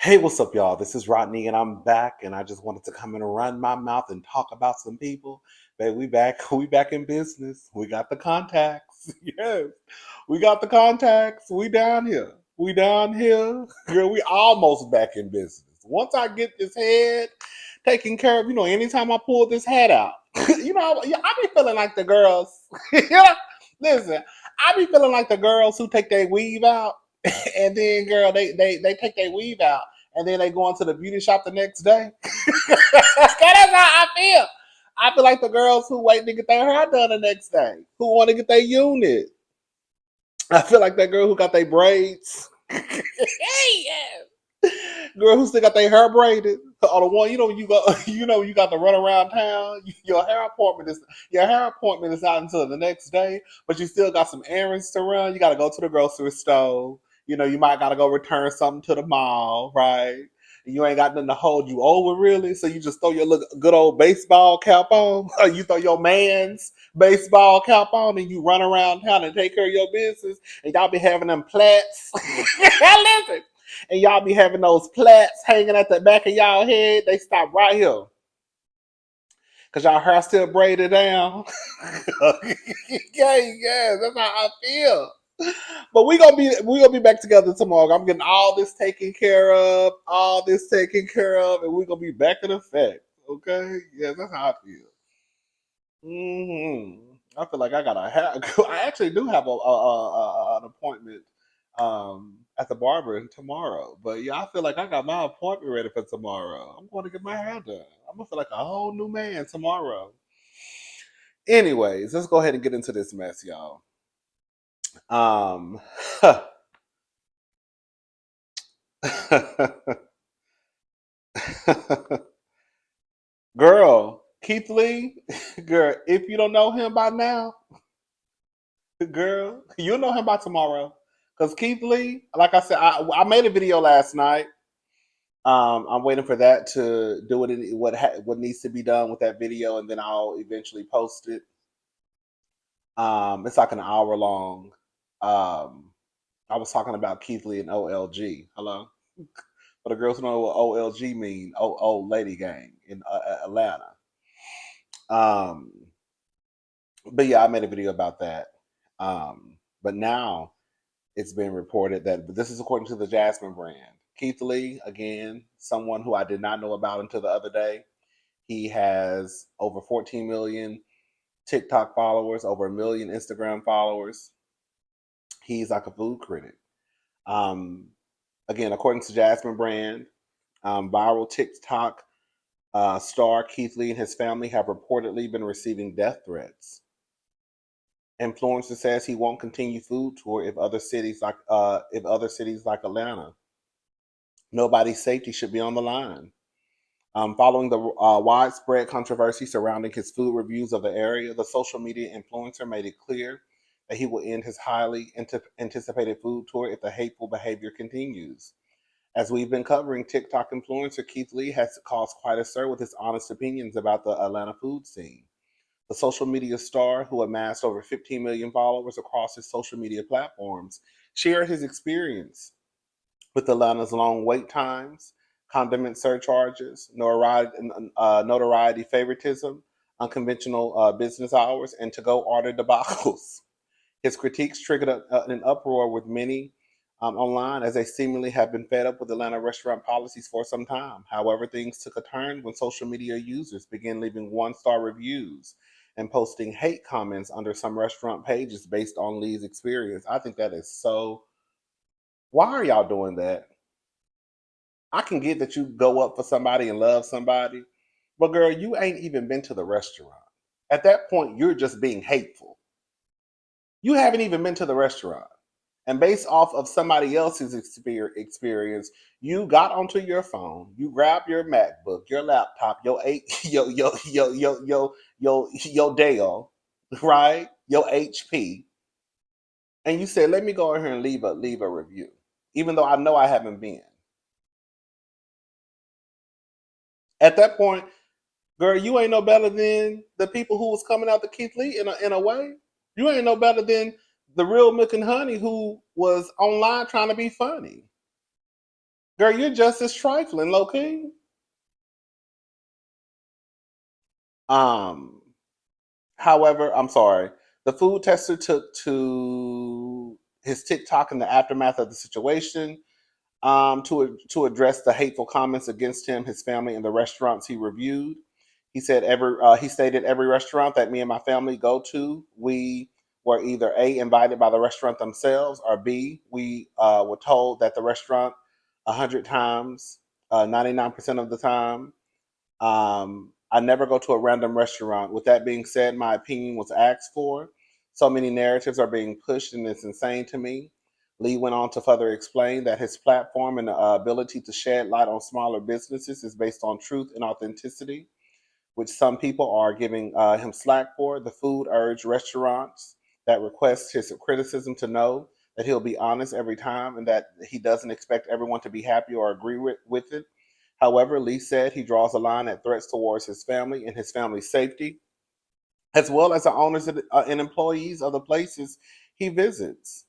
Hey, what's up, y'all? This is Rodney, and I'm back. And I just wanted to come in and run my mouth and talk about some people. Babe, we back. We back in business. We got the contacts. Yes, we got the contacts. We down here. We down here. Girl, we almost back in business. Once I get this head taken care of, anytime I pull this head out, I be feeling like the girls. Yeah, listen, I be feeling like the girls who take their weave out, and then, girl, they take their weave out and then they go into the beauty shop the next day. That's how I feel. I feel like the girls who wait to get their hair done the next day, who want to get their unit. I feel like that girl who got their braids. Yes. Girl who still got their hair braided. Or the one you got to run around town. Your hair appointment is not until the next day, but you still got some errands to run. You got to go to the grocery store. You might got to go return something to the mall, right? You ain't got nothing to hold you over, really. So you just throw your good old baseball cap on. Or you throw your man's baseball cap on and you run around town and take care of your business. And y'all be having them plaits. Listen. And y'all be having those plaits hanging at the back of y'all head. They stop right here. Cause y'all hair still braided down. Yeah, that's how I feel. But we gonna be back together tomorrow. I'm getting all this taken care of, and we're gonna be back in effect. Okay? Yeah, that's how I feel. I feel like I gotta have. I actually do have an appointment at the barber tomorrow. But yeah, I feel like I got my appointment ready for tomorrow. I'm going to get my hair done. I'm gonna feel like a whole new man tomorrow. Anyways, let's go ahead and get into this mess, y'all. Um, girl, Keith Lee, girl, if you don't know him by now, girl, you'll know him by tomorrow. Because Keith Lee, like I said, I made a video last night. I'm waiting for that to do what needs to be done with that video, and then I'll eventually post it. It's like an hour long. Um, I was talking about Keith Lee and OLG. Hello, for the girls who know what OLG mean, old lady gang in Atlanta. Um, but yeah, I made a video about that. But now it's been reported that this is according to the Jasmine brand. Keith Lee, again, someone who I did not know about until the other day. He has over 14 million TikTok followers, over a million Instagram followers. He's like a food critic. Um, Again, according to Jasmine Brand, viral TikTok star Keith Lee and his family have reportedly been receiving death threats. Influencer says he won't continue food tour if other cities like Atlanta. Nobody's safety should be on the line. Following the widespread controversy surrounding his food reviews of the area, the social media influencer made it clear that he will end his highly anticipated food tour if the hateful behavior continues. As we've been covering, TikTok influencer Keith Lee has caused quite a stir with his honest opinions about the Atlanta food scene. The social media star, who amassed over 15 million followers across his social media platforms, shared his experience with Atlanta's long wait times, condiment surcharges, notoriety favoritism, unconventional business hours, and to-go order debacles. His critiques triggered an uproar with many online, as they seemingly have been fed up with Atlanta restaurant policies for some time. However, things took a turn when social media users began leaving one-star reviews and posting hate comments under some restaurant pages based on Lee's experience. I think that is so. Why are y'all doing that? I can get that you go up for somebody and love somebody, but girl, you ain't even been to the restaurant. At that point, you're just being hateful. You haven't even been to the restaurant. And based off of somebody else's experience, you got onto your phone, you grabbed your MacBook, your laptop, your Dell, right? Your HP, and you said, "Let me go in here and leave a review," even though I know I haven't been. At that point, girl, you ain't no better than the people who was coming out to Keith Lee in a way. You ain't no better than the real Milk and Honey who was online trying to be funny. Girl, you're just as trifling, low key. Um, However, I'm sorry. The food tester took to his TikTok in the aftermath of the situation to address the hateful comments against him, his family, and the restaurants he reviewed. He stated every restaurant that me and my family go to, we were either A, invited by the restaurant themselves, or B, we were told that the restaurant 100 times, 99% of the time. I never go to a random restaurant. With that being said, my opinion was asked for. So many narratives are being pushed, and it's insane to me. Lee went on to further explain that his platform and the ability to shed light on smaller businesses is based on truth and authenticity, which some people are giving him slack for. The food urged restaurants that request his criticism to know that he'll be honest every time and that he doesn't expect everyone to be happy or agree with it. However, Lee said he draws a line at threats towards his family and his family's safety, as well as the owners and employees of the places he visits.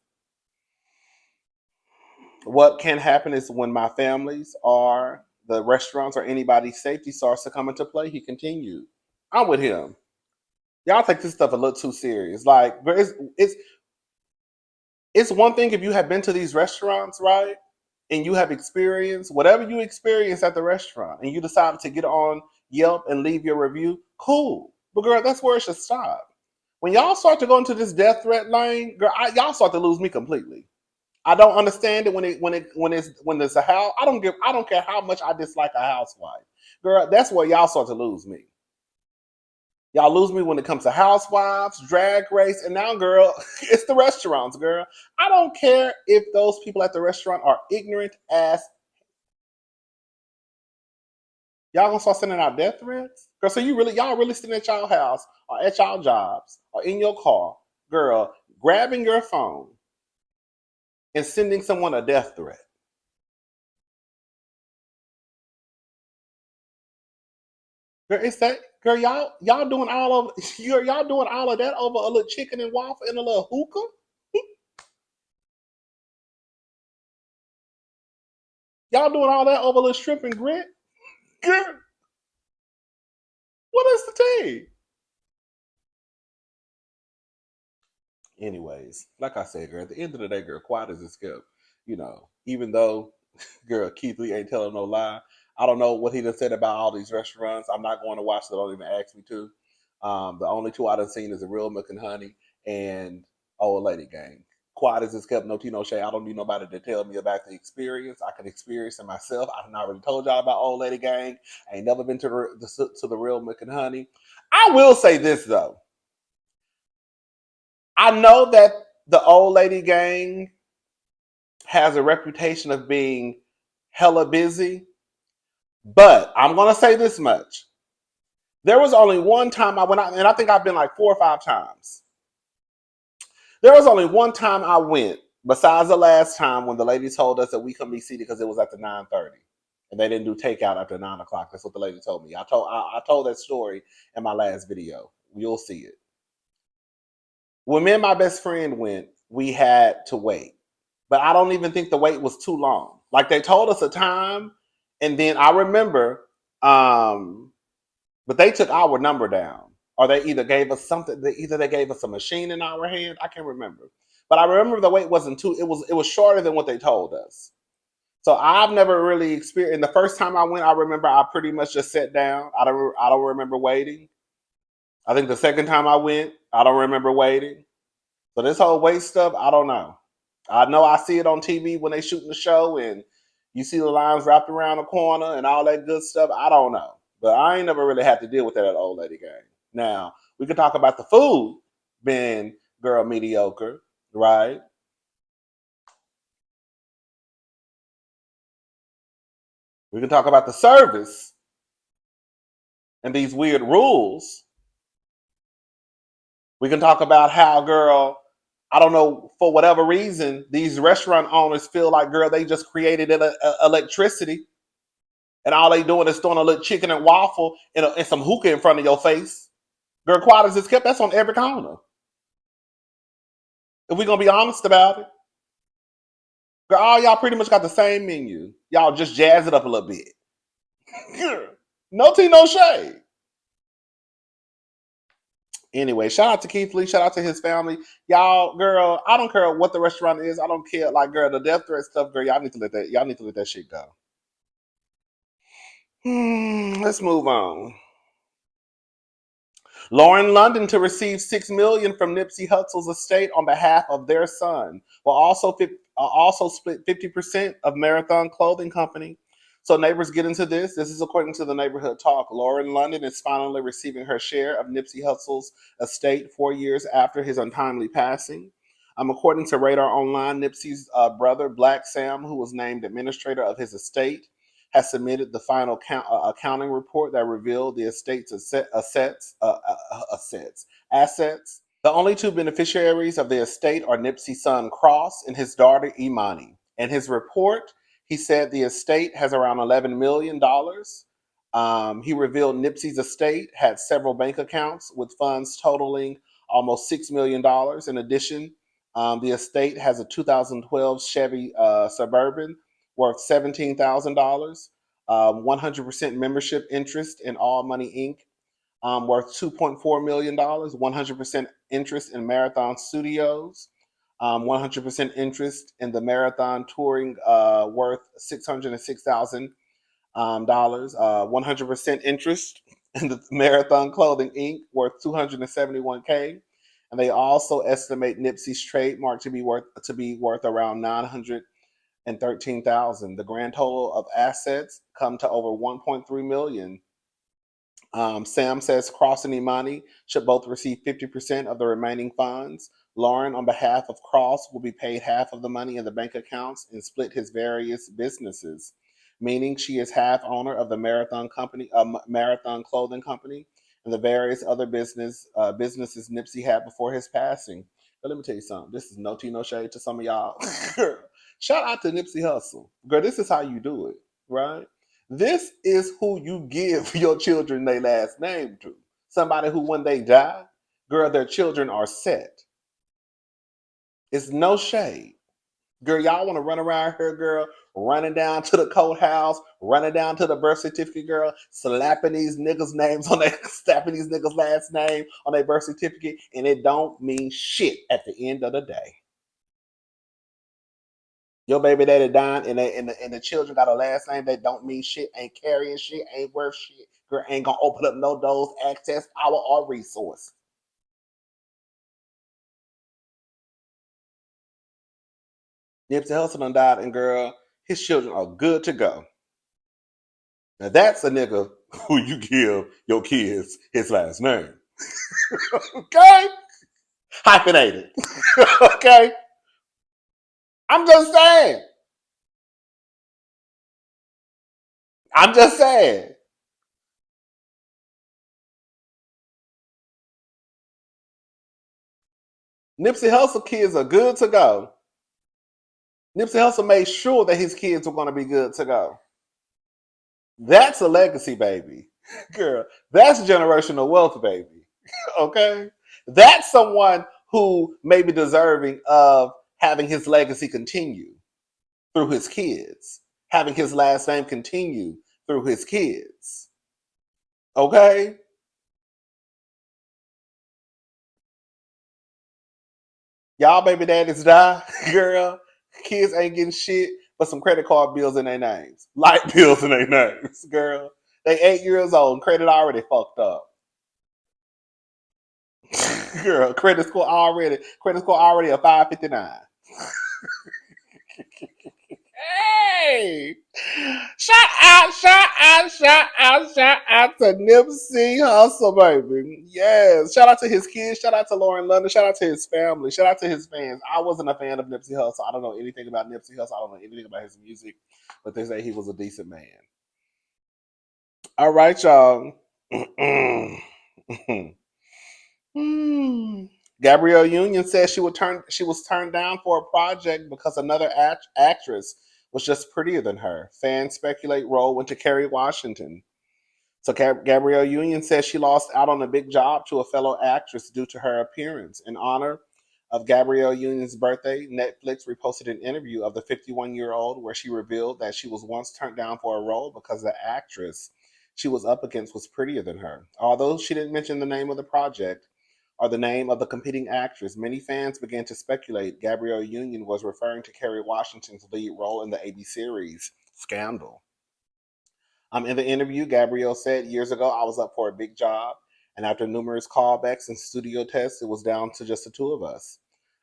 What can happen is when my families or the restaurants or anybody's safety starts to come into play, he continued. I'm with him. Y'all take this stuff a little too serious. Like, it's one thing if you have been to these restaurants, right? And you have experienced whatever you experienced at the restaurant and you decided to get on Yelp and leave your review, cool. But girl, that's where it should stop. When y'all start to go into this death threat lane, girl, y'all start to lose me completely. I don't understand it when it's a house. I don't care how much I dislike a housewife. Girl, that's where y'all start to lose me. Y'all lose me when it comes to housewives, drag race, and now, girl, it's the restaurants, girl. I don't care if those people at the restaurant are ignorant as y'all gonna start sending out death threats, girl. So y'all really sitting at y'all house or at y'all jobs or in your car, girl, grabbing your phone and sending someone a death threat. Girl, it's that girl. Y'all doing all of y'all doing all of that over a little chicken and waffle and a little hookah. Y'all doing all that over a little shrimp and grit. Girl, what is the tea? Anyways, like I said, girl, at the end of the day, girl, quiet as it's kept. Even though, girl, Keith Lee ain't telling no lie. I don't know what he done said about all these restaurants. I'm not going to watch, so don't even ask me to. The only two I done seen is the Real Milk and Honey and Old Lady Gang. Quiet as it's kept, no tea, no shade. I don't need nobody to tell me about the experience. I can experience it myself. I've already told y'all about Old Lady Gang. I ain't never been to the Real Milk and Honey. I will say this though. I know that the Old Lady Gang has a reputation of being hella busy, but I'm gonna say this much. There was only one time I went out, and I think I've been like 4 or 5 times. There was only one time I went, besides the last time when the lady told us that we couldn't be seated because it was after 9:30. And they didn't do takeout after 9 o'clock. That's what the lady told me. I told that story in my last video. You'll see it. When me and my best friend went, we had to wait. But I don't even think the wait was too long. Like they told us a time, and then I remember, but they took our number down, or they either gave us something. Either they gave us a machine in our hand. I can't remember, but I remember the wait wasn't too. It was shorter than what they told us. So I've never really experienced. And the first time I went, I remember I pretty much just sat down. I don't remember waiting. I think the second time I went, I don't remember waiting. So this whole wait stuff, I don't know. I know I see it on TV when they shooting the show and you see the lines wrapped around the corner and all that good stuff. I don't know. But I ain't never really had to deal with that at Old Lady Gang. Now, we can talk about the food being girl mediocre, right? We can talk about the service and these weird rules. We can talk about how, girl, I don't know, for whatever reason, these restaurant owners feel like, girl, they just created electricity and all they doing is throwing a little chicken and waffle and some hookah in front of your face. Girl, quiet as it's kept, that's on every corner. If we're going to be honest about it. Girl, all y'all pretty much got the same menu. Y'all just jazz it up a little bit. No tea, no shade. Anyway, shout out to Keith Lee. Shout out to his family. Y'all, girl, I don't care what the restaurant is. I don't care. Like, girl, the death threat stuff, girl, y'all need to let that shit go. Let's move on. Lauren London to receive $6 million from Nipsey Hussle's estate on behalf of their son, will also split 50% of Marathon Clothing Company. So neighbors get into this. This is according to the Neighborhood Talk. Lauren London is finally receiving her share of Nipsey Hussle's estate 4 years after his untimely passing. According to Radar Online, Nipsey's brother, Black Sam, who was named administrator of his estate, has submitted the final accounting report that revealed the estate's assets. The only two beneficiaries of the estate are Nipsey's son Cross and his daughter Imani. In his report, he said the estate has around $11 million. He revealed Nipsey's estate had several bank accounts with funds totaling almost $6 million. In addition, the estate has a 2012 Chevy Suburban worth $17,000, 100% membership interest in All Money Inc., worth $2.4 million, 100% interest in Marathon Studios, 100% interest in the Marathon Touring, worth $606,000, 100% interest in the Marathon Clothing Inc., worth $271K. And they also estimate Nipsey's trademark to be worth around $913,000. The grand total of assets come to over $1.3 million. Sam says Cross and Imani should both receive 50% of the remaining funds. Lauren, on behalf of Cross, will be paid half of the money in the bank accounts and split his various businesses, meaning she is half owner of the Marathon Clothing Company, and the various other businesses Nipsey had before his passing. But let me tell you something. This is no tea, no shade to some of y'all. Shout out to Nipsey Hussle. Girl, this is how you do it, right? This is who you give your children their last name to. Somebody who, when they die, girl, their children are set. It's no shade. Girl, y'all want to run around here, girl, running down to the courthouse, running down to the birth certificate, girl, slapping these niggas' names on their, slapping these niggas' last name on their birth certificate, and it don't mean shit at the end of the day. Your baby daddy dying and the children got a last name that don't mean shit, ain't carrying shit, ain't worth shit. Girl, ain't gonna open up no doors, access, power, or resource. Nipsey Hussle done died, and girl, his children are good to go. Now that's a nigga who you give your kids his last name. Okay? Hyphenated. Okay? I'm just saying. I'm just saying. Nipsey Hussle kids are good to go. Nipsey Hussle made sure that his kids were going to be good to go. That's a legacy, baby. Girl, that's generational wealth, baby. Okay? That's someone who may be deserving of having his legacy continue through his kids, having his last name continue through his kids. Okay? Y'all baby daddies die, girl. Kids ain't getting shit but some credit card bills in their names, light bills in their names, girl. They 8 years old, credit already fucked up. Girl, credit score already a 559. Hey! Shout out to Nipsey Hussle, baby. Yes. Shout out to his kids. Shout out to Lauren London. Shout out to his family. Shout out to his fans. I wasn't a fan of Nipsey Hussle. I don't know anything about Nipsey Hussle. I don't know anything about his music, but they say he was a decent man. All right, y'all. Gabrielle Union says she was turned down for a project because another actress was just prettier than her. Fans speculate role went to Kerry Washington. So Gabrielle Union says she lost out on a big job to a fellow actress due to her appearance. In honor of Gabrielle Union's birthday, Netflix reposted an interview of the 51-year-old where she revealed that she was once turned down for a role because the actress she was up against was prettier than her. Although she didn't mention the name of the project or the name of the competing actress, many fans began to speculate Gabrielle Union was referring to Kerry Washington's lead role in the ABC series Scandal. In the interview, Gabrielle said, "Years ago, I was up for a big job, and after numerous callbacks and studio tests, it was down to just the two of us.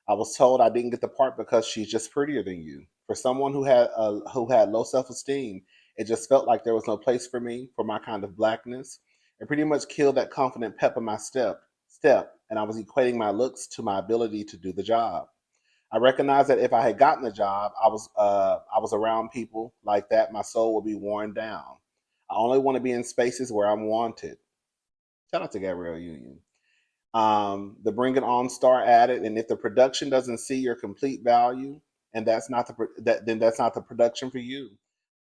I was told I didn't get the part because she's just prettier than you. For someone who had low self-esteem, it just felt like there was no place for me for my kind of blackness. It pretty much killed that confident pep in my step, and I was equating my looks to my ability to do the job. I recognized that if I had gotten the job, I was around people like that, my soul would be worn down. I only want to be in spaces where I'm wanted." Shout out to Gabrielle Union. The Bring It On star added, "And if the production doesn't see your complete value, and then that's not the production for you.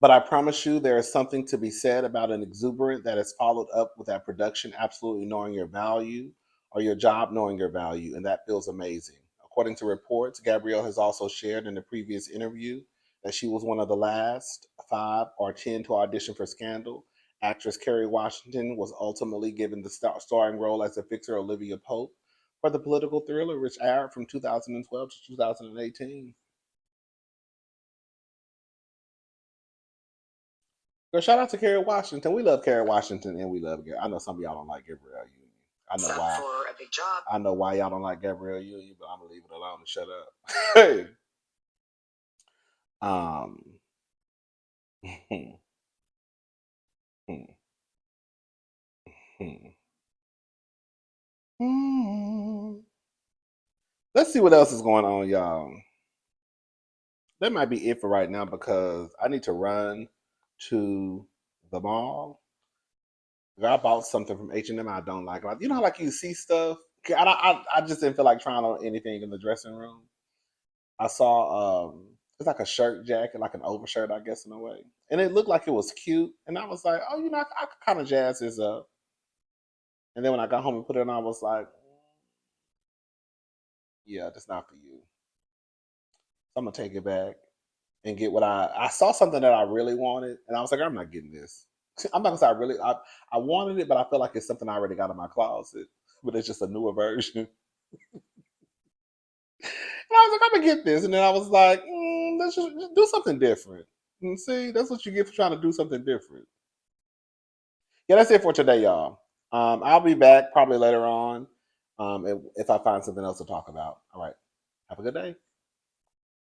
But I promise you, there is something to be said about an exuberant that is followed up with that production absolutely knowing your value or your job knowing your value, and that feels amazing." According to reports, Gabrielle has also shared in a previous interview that she was one of the last 5 or 10 to audition for Scandal. Actress Kerry Washington was ultimately given the starring role as the fixer Olivia Pope for the political thriller, which aired from 2012 to 2018. Girl, shout out to Kerry Washington. We love Kerry Washington and we love Gabrielle. I know some of y'all don't like Gabrielle Union. I know why. For a big job. I know why y'all don't like Gabrielle Union, but I'm gonna leave it alone and shut up. Hey. Um. Let's see what else is going on, y'all. That might be it for right now because I need to run to the mall. I bought something from H&M I don't like. Like, you know, how, like you see stuff. I just didn't feel like trying on anything in the dressing room. I saw it's like a shirt jacket, like an overshirt, I guess in a way, and it looked like it was cute. And I was like, oh, you know, I could kind of jazz this up. And then when I got home and put it on, I was like, yeah, that's not for you. So I'm gonna take it back and get what I saw something that I really wanted, and I was like, I'm not getting this. I'm not gonna say I wanted it, but I feel like it's something I already got in my closet, but it's just a newer version. And I was like, I'm gonna get this, and then I was like, let's just do something different. And see, that's what you get for trying to do something different. Yeah, that's it for today, y'all. I'll be back probably later on if I find something else to talk about. All right, have a good day.